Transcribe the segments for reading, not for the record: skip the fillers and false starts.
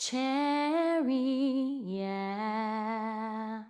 cherry, yeah.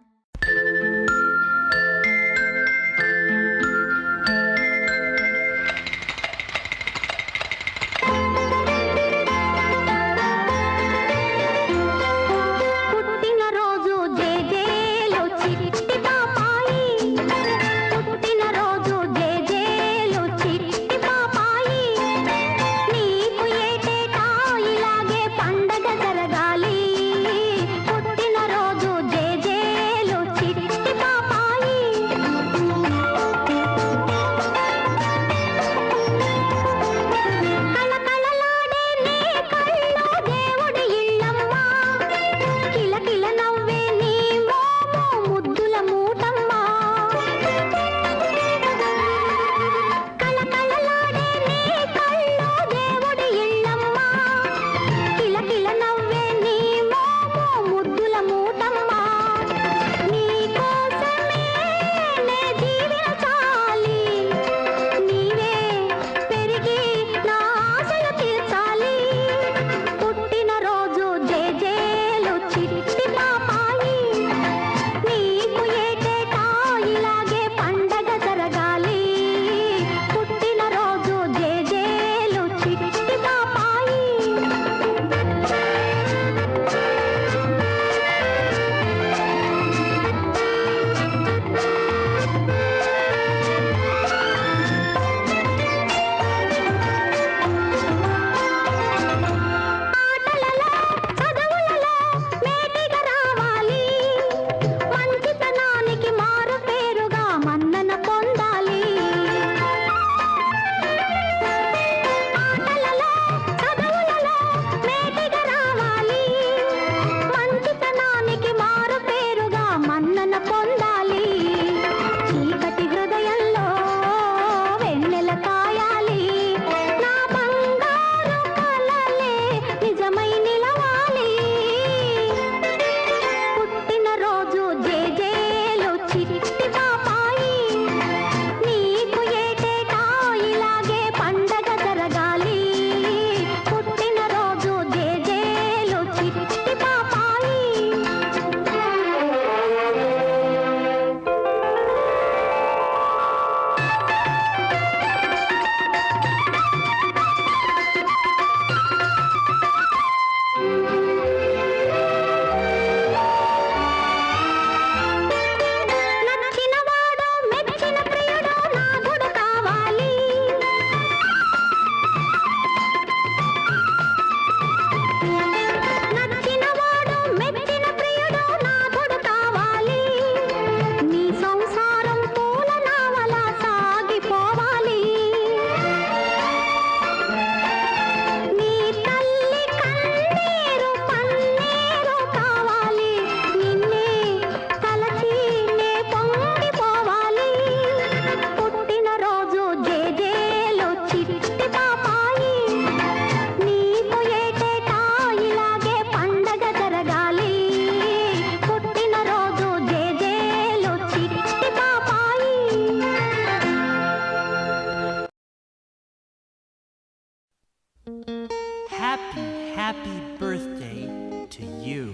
Happy birthday to you.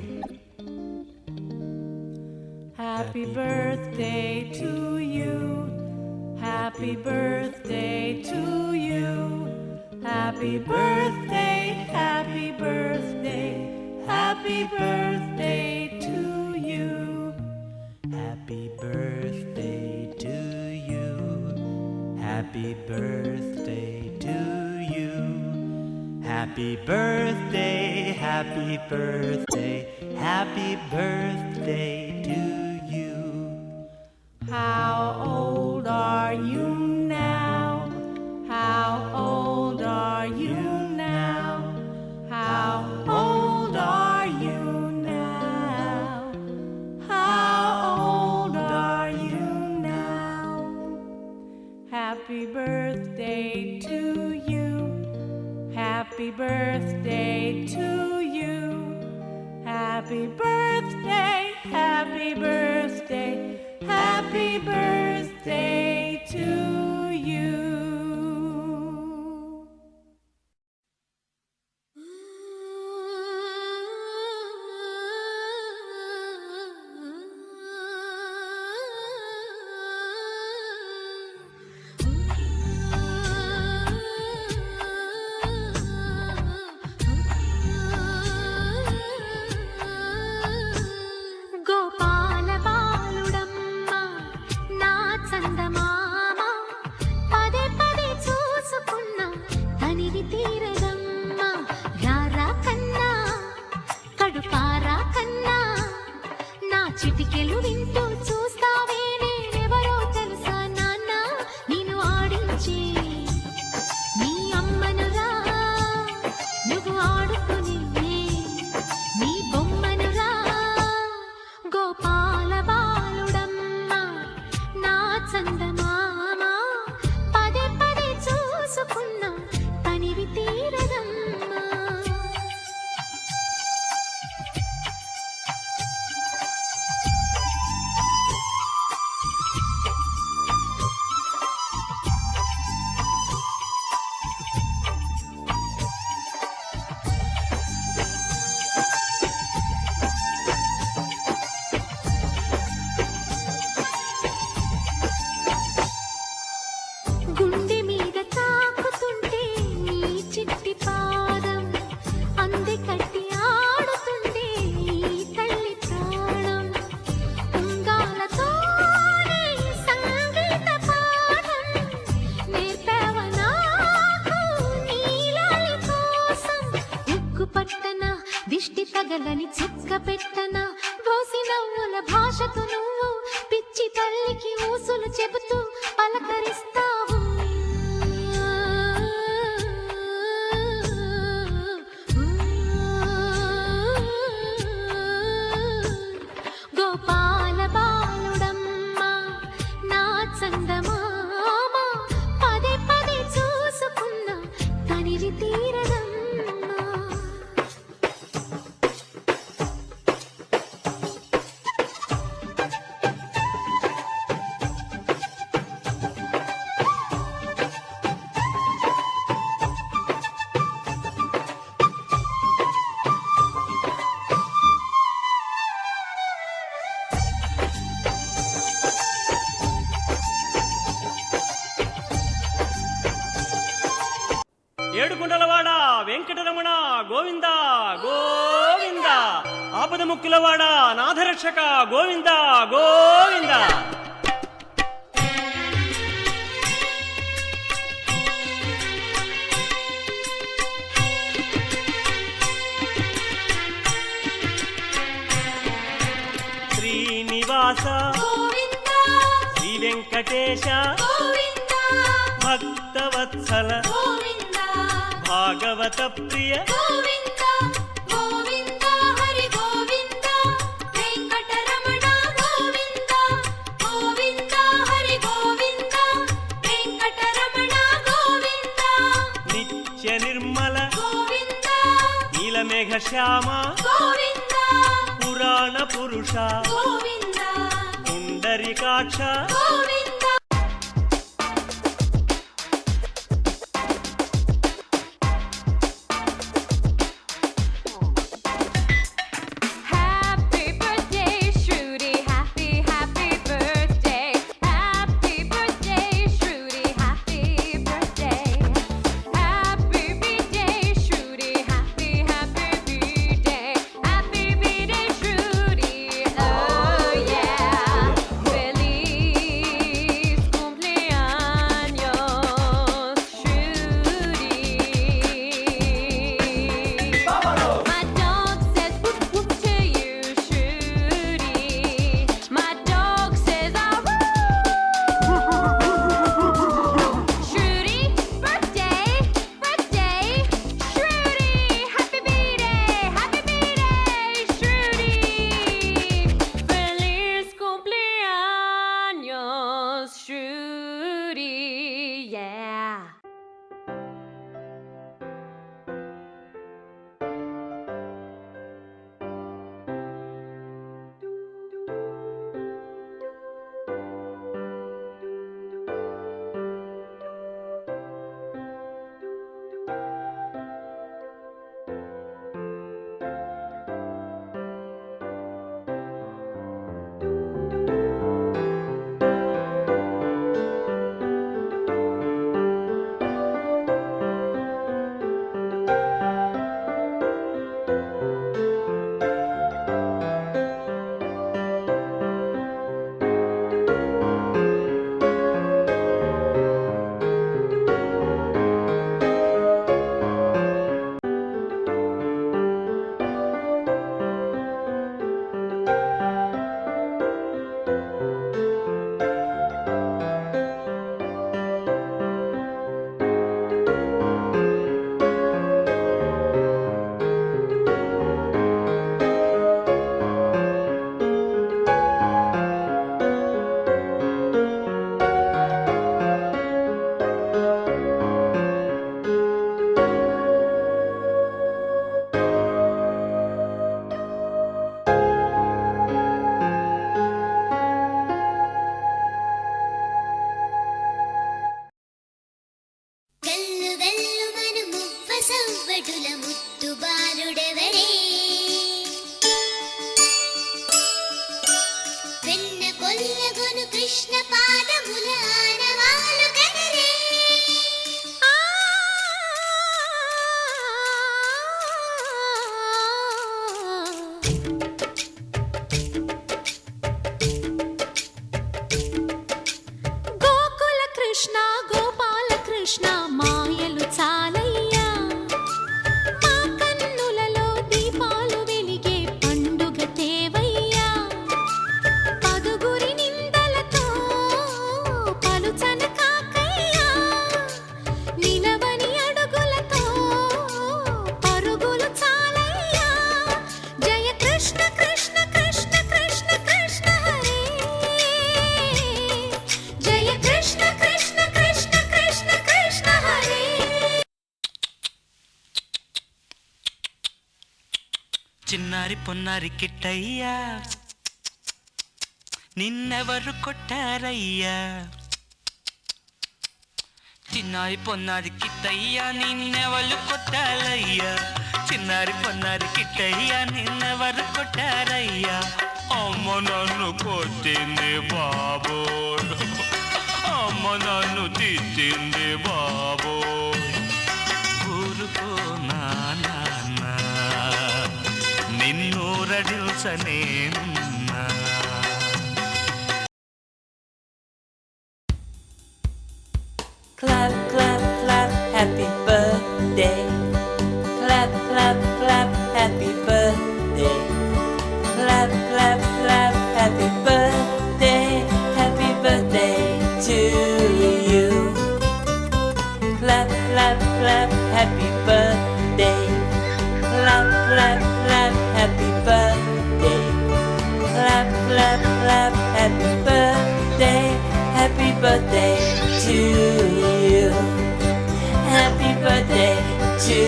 Happy birthday to you. Happy birthday to you. Happy birthday, happy birthday, happy birthday to you. Happy birthday to you. Happy birthday to you. Happy birthday, happy birthday, happy birthday to you. How old are you now? How old are you now? How old are you now? How old are you now? Happy birthday to you. Happy birthday to you. Happy birthday, happy birthday, happy birthday to you. తగలని చుక్క పెట్టన బోసి నవ్వుల భాషతో నువ్వు పిచ్చి తల్లికి ఊసులు చెబుతూ పలకరిస్తావు గోపాల బాలుడమ్మ నా చందమామ పదే పదే చూసుకున్న తనివి తీరదమ్మా. 7 కుండలవాడ వెంకటరమణ గోవింద గోవింద, ఆపద ముక్కులవాడ నాథరక్షక గోవింద గోవింద. శ్రీనివాస శ్రీ వెంకటేశ భక్తవత్సల భాగవత ప్రియ గోవింద గోవింద హరి గోవింద వెంకటరమణ గోవింద గోవింద హరి గోవింద వెంకటరమణ గోవింద నిత్య నిర్మల గోవింద నీలమేఘ శ్యామ గోవింద పురాణ పురుష గోవింద పుండరీకాక్ష గోవింద. చిన్నారి పొన్నారి కిట్టయ్యా నిన్నెవరు కొట్టారయ్యా చిన్నారి పొన్నారి కిట్టయ్యా నిన్నెవరు కొట్టారయ్యా చిన్నారి పొన్నారి కిట్టయ్యా నిన్నెవరు కొట్టారయ్యా అమ్మ నన్ను కొట్టింది బాబో అమ్మ నన్ను తిట్టింది బాబో ఊరుకో నాన్న నిన్నూరడిల్సనేనున్నా Clap, clap, clap, happy birthday. Clap, clap, clap, happy birthday. Clap, clap, clap, happy birthday. Happy birthday to you. Clap, clap, clap, happy birthday. Clap, clap, clap, happy birthday. Clap, clap, clap, happy birthday. Happy birthday to you. Happy birthday to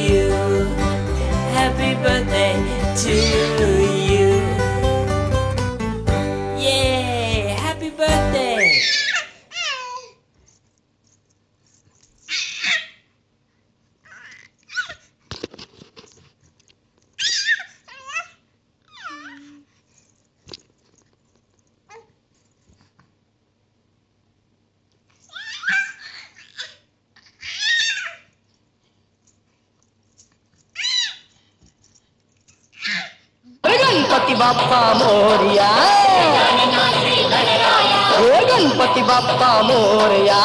you. Happy birthday to you. Yay! Happy birthday! Ganpati Bappa Moriya Ganpati Bappa Moriya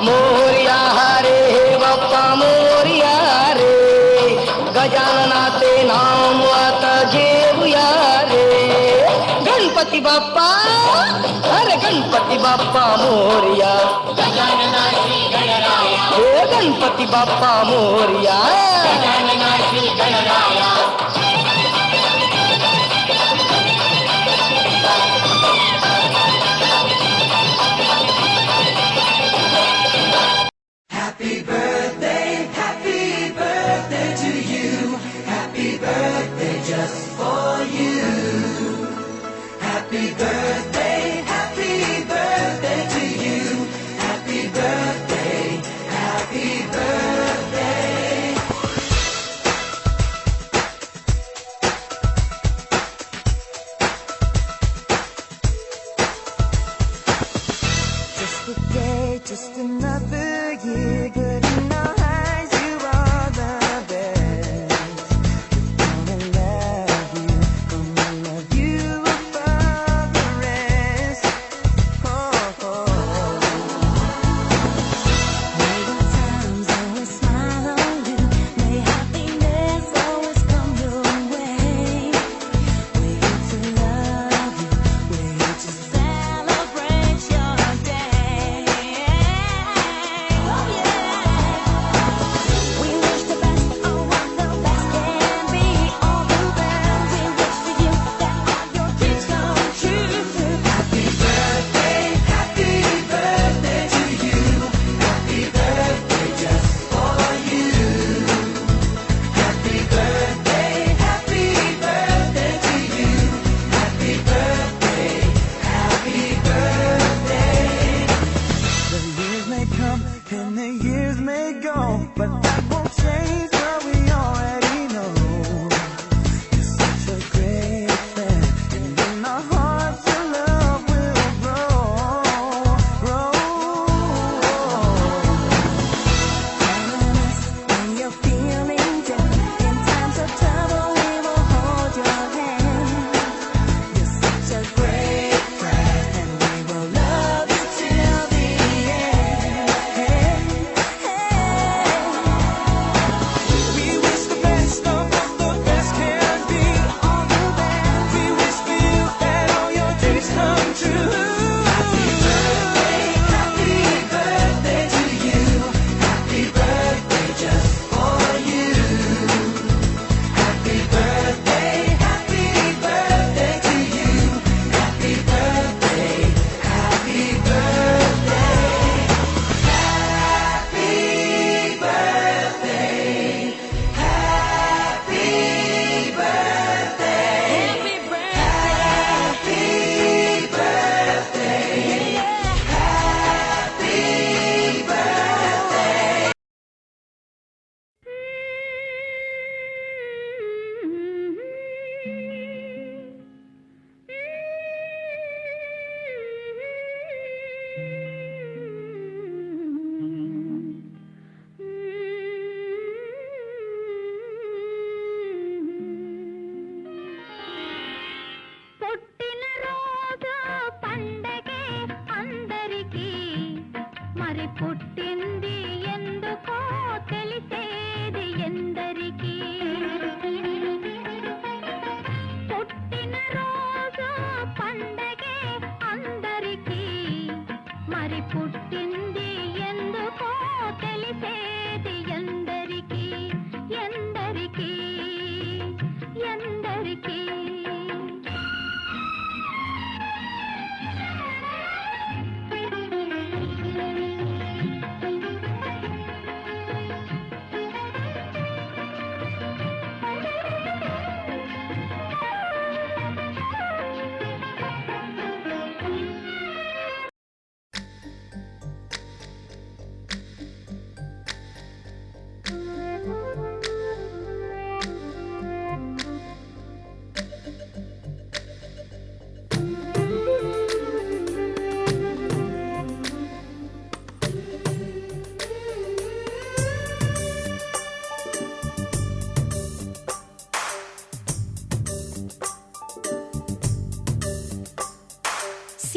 Moriya रे बाप्पा मोरिया रे गजानना ते नाम आता जेवुया रे गणपति बाप्पा अरे Ganpati Bappa Moriya Ganpati Bappa Moriya Happy birthday to you. Happy birthday just for you. Happy birthday to you. Happy birthday, happy birthday. Just a day, just another year, good in our eyes, you are the best. Gonna love you above the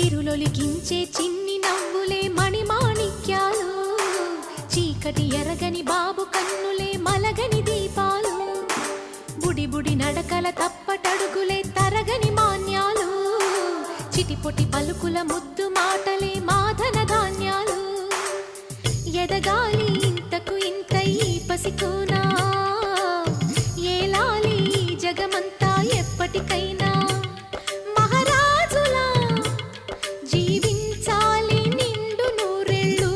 సిరులొలికించే చిన్ని నవ్వులే మణిమాణిక్యాలు చీకటి ఎరగని బాబు కన్నులే మలగని దీపాలు బుడి బుడి నడకల తప్పటడుగులే తరగని మాన్యాలు చిటిపొటి పలుకుల ముద్దు మాటలే మాధన ధాన్యాలు ఎదగాలి ఇంతకు ఇంత ఈ పసికోనా ఏలాలి ఈ జగమంతా ఎప్పటికైనా మహారాజులా జీవించాలి నిండు నూరెళ్ళు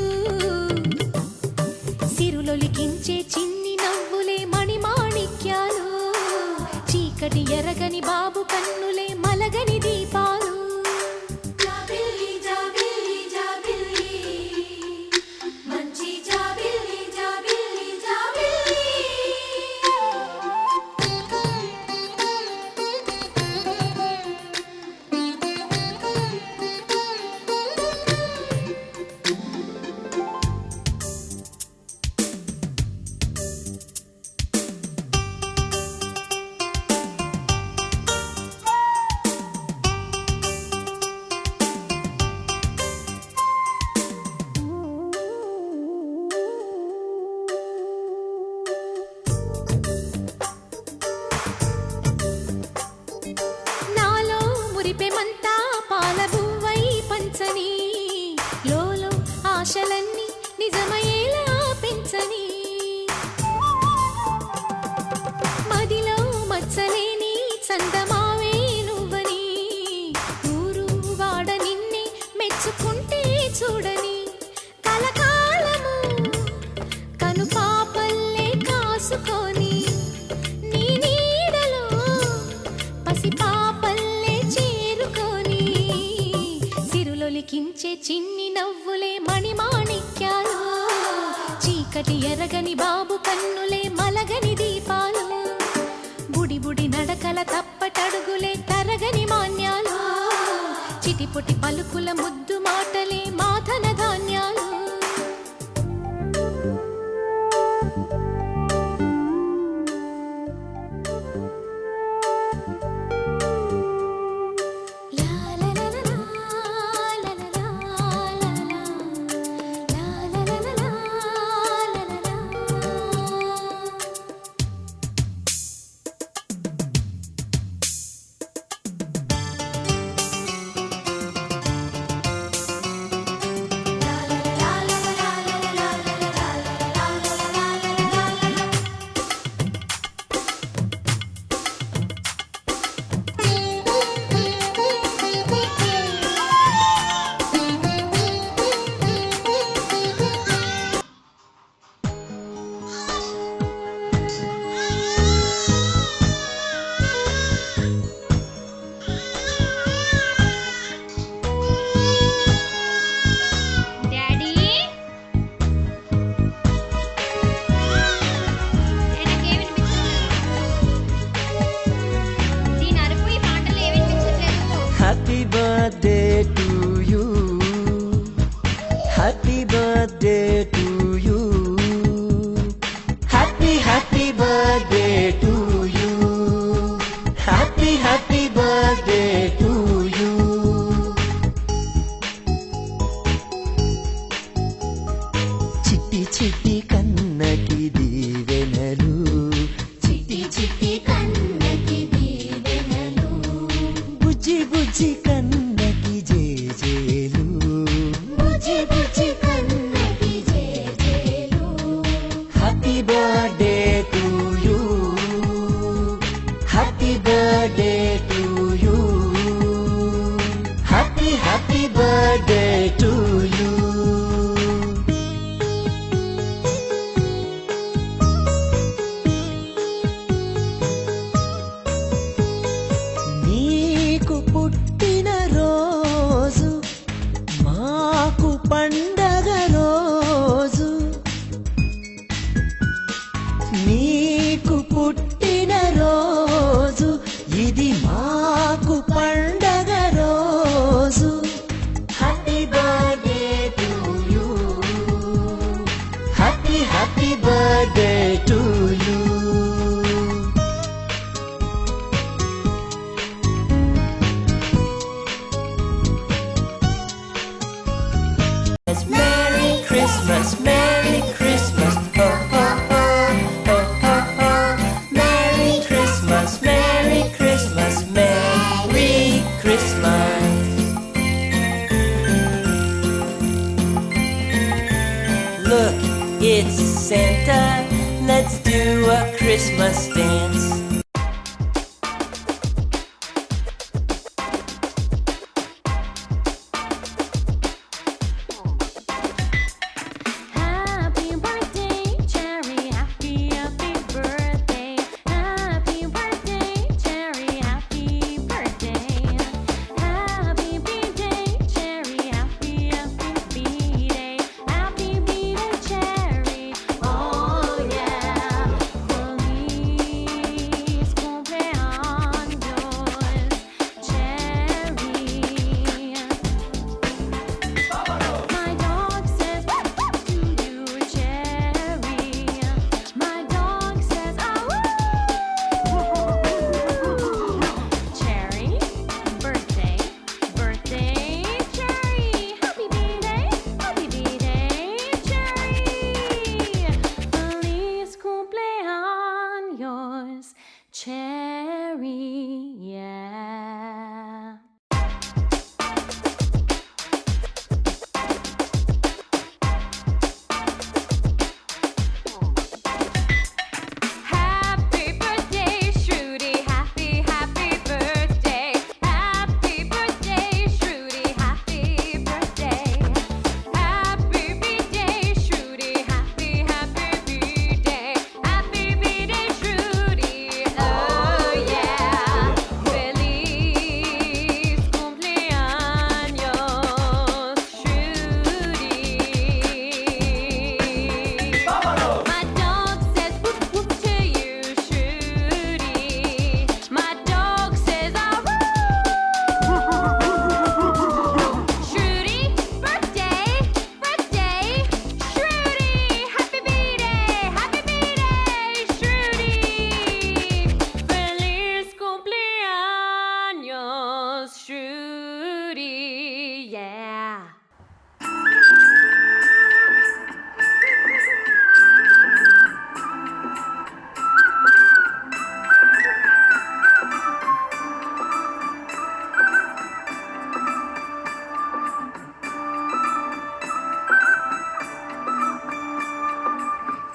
సిరులొలికించే చిన్ని నవ్వులే మణిమాణిక్యాలు చీకటి ఎరగని బాబు కన్నులే మలగని దీపాలు జాబిల్లి జాబిల్లి జాబిల్లి మంచి జాబిల్లి జాబిల్లి జాబిల్లి నాలో మురిపెమంతా పాలబువ్వై పంచని లోలో ఆశలన్నీ నిజమయ్యేలా పెంచని మదిలో మచ్చలేని చందమావే నువ్వని ఊరు వాడ నిన్నే మెచ్చుకుంటే చూడని కలకాలము కను పాపల్లే కాసుకొని నీ నీడలో పసిపాపల్లే చేరుకొని సిరులొలికించే చిన్ని నవ్వులే మణిమాణిక్యాలు చీకటి ఎరగని బాబు కన్నులే మలగని దీపాలు బుడి బుడి నడకల తప్పటడుగులే తరగని మాన్యాలు చిటిపొటి పలుకుల ముద్దు మాటలే మాధన ధాన్యాలు డాడీ ఎనకే వినిపించట్లేదు దీని అరుపు ఈ పాటలు ఏ వినిపించట్లేదు Happy birthday to you. Happy birthday to you. Happy, happy birthday to you. Happy, happy birthday to you. చిట్టి చిట్టి కన్నకి దీవెనలు చిట్టి చిట్టి కన్నకి దీవెనలు బుజ్జి బుజ్జి కన్నకి జేజేలు బుజ్జి బుజ్జి కన్నకి జేజేలు happy birthday to you happy birthday to you happy happy birthday to you నీకు పుట్టిన Santa, let's do a Christmas dance. Happy birthday, Cherry. Happy, happy birthday. Happy birthday, Cherry. Happy birthday. Happy birthday, Cherry. Happy, happy birthday. Happy birthday, Cherry. Oh yeah. Feliz cumpleaños, Cherry. My dog says to you, Cherry. My dog says Cherry, birthday, birthday, Cherry. Happy birthday, Cherry. Feliz cumpleaños, Cherry. Yeah. Happy birthday, Shruti. Happy, happy birthday. Happy birthday, Shruti. Happy birthday. Happy birthday, Shruti. Happy, happy birthday. Happy birthday, Shruti. Oh yeah. Feliz cumpleaños, Shruti. My dog says whoop whoop to you, Shruti. My dog says Shruti, birthday, birthday, Shruti. Happy birthday, Shruti. Feliz cumpleaños, Shruti. Yeah.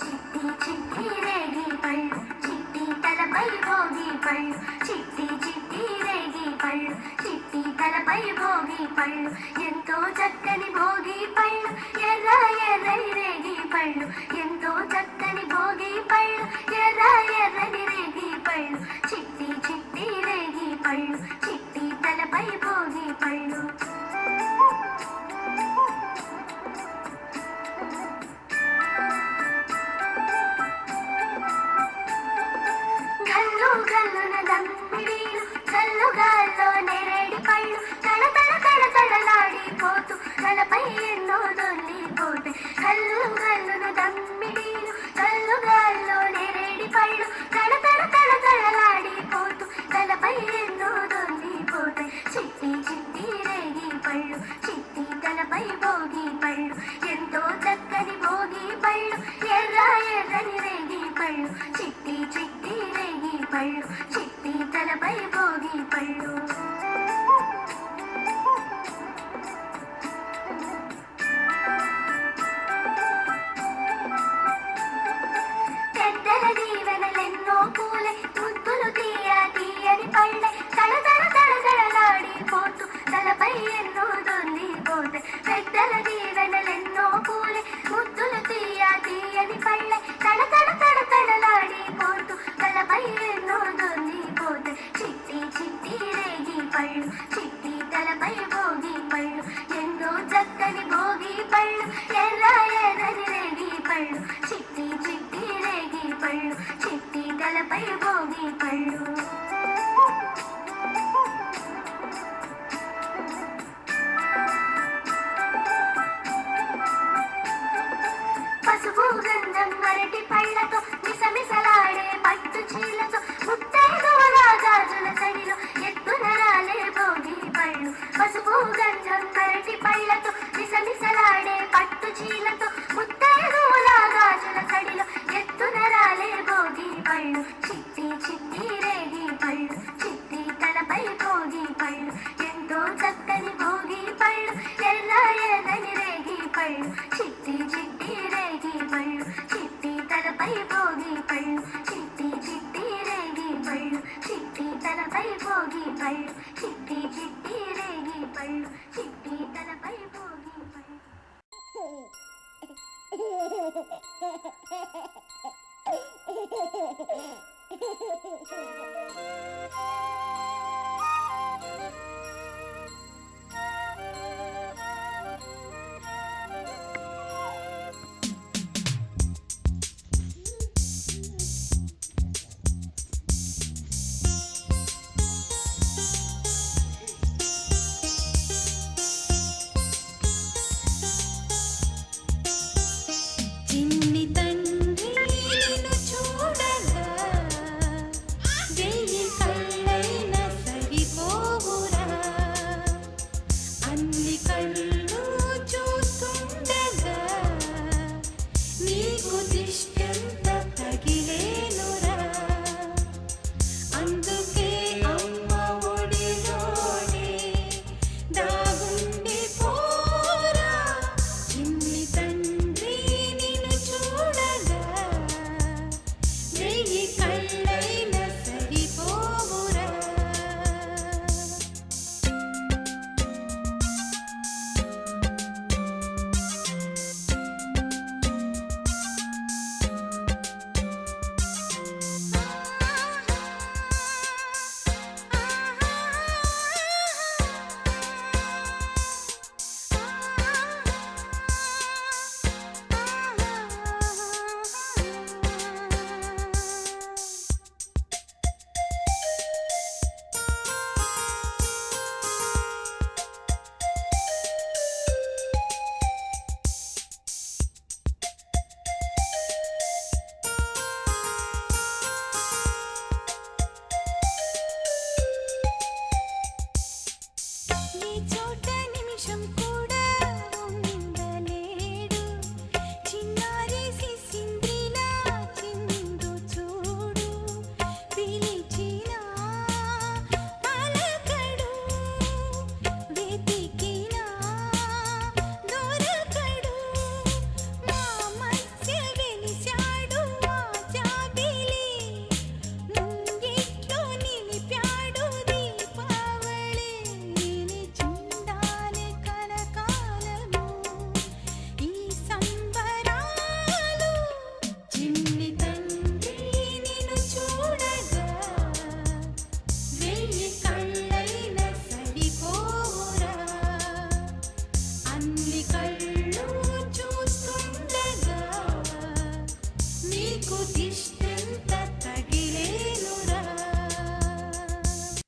చిట్టి చిట్టి రేగి పళ్ళు చిట్టి తలపై భోగి పళ్ళు చిట్టి చిట్టి రేగి పళ్ళు చిట్టి తలపై భోగి పళ్ళు ఎంతో చక్కని భోగి పళ్ళు ఎర్ర ఎర్రని రేగి పళ్ళు ఎంతో చక్కని భోగి పళ్ళు ఎర్ర ఎర్రని రేగి పళ్ళు చిట్టి చిట్టి రేగి పళ్ళు చిట్టి తలపై భోగి పళ్ళు గల్లు గల్లున దమ్మిడీలు గల్లుగాల్లో నెరేడి పళ్ళు తడ తడ తడ తడలాడిపోతూ తలపై ఎన్నో దొల్లిపోతే గల్లు గల్లున దమ్మిడీలు గల్లుగాల్లో నెరేడి పళ్ళు తడ తడ తడ తడలాడిపోతూ తలపై ఎన్నో దొల్లిపోతే చిట్టి చిట్టి రేగి పళ్ళు చిట్టి తలపై భోగి పళ్ళు ఎంతో చక్కని భోగి పళ్ళు ఎర్ర ఎర్రని రేగి పళ్ళు చిట్టి చిట్టి రేగి పళ్ళు చిట్టి తలపై భోగి పళ్ళు పెద్దల దీవెనలెన్నో పూలే ముద్దులు తీయ తీయని పళ్ళే తడ తడ తడ తడలాడిపోతూ తలపై ఎన్నో దొల్లిపోతే పెద్దల దీవెనలెన్నో పూలే ముద్దులు తీయ తీయని పళ్ళే తడ తడ తడ తడలాడిపోతూ తలపై ఎన్నో దొల్లిపోతే చిట్టి చిట్టి రేగి పళ్ళు చిట్టి తలపై భోగి పళ్ళు ఎంతో చక్కని భోగి పళ్ళు ఎర్ర ఎర్రని రేగి పళ్ళు చిట్టి చిట్టి రేగి పళ్ళు చిట్టి తలపై భోగి పళ్ళు పసుపు గంధం అరటి పళ్ళతో మిసమిసలాడే పట్టు చీలతో ముత్తైదువుల గాజుల సడిలో ఎత్తున రాలే భోగి పళ్ళు పసుపు గంధం అరటి పళ్ళతో మిసమిసలాడే పట్టు చీలతో ముత్తైదువుల గాజుల సడిలో ఎత్తున రాలే భోగి పళ్ళు చిట్టి చిట్టి రేగి పళ్ళు చిట్టి తలపై భోగి పళ్ళు ఎంతో చక్కని భోగి పళ్ళు ఎర్ర ఎర్రని రేగి పళ్ళు చిట్టి చిట్టి రేగి పళ్ళు చిట్టి తలపై భోగి పళ్ళు చిట్టి చిట్టి రేగి పళ్ళు చిట్టి తలపై భోగి పళ్ళు చిట్టి చిట్టి రేగి పళ్ళు చిట్టి తలపై భోగి పళ్ళు.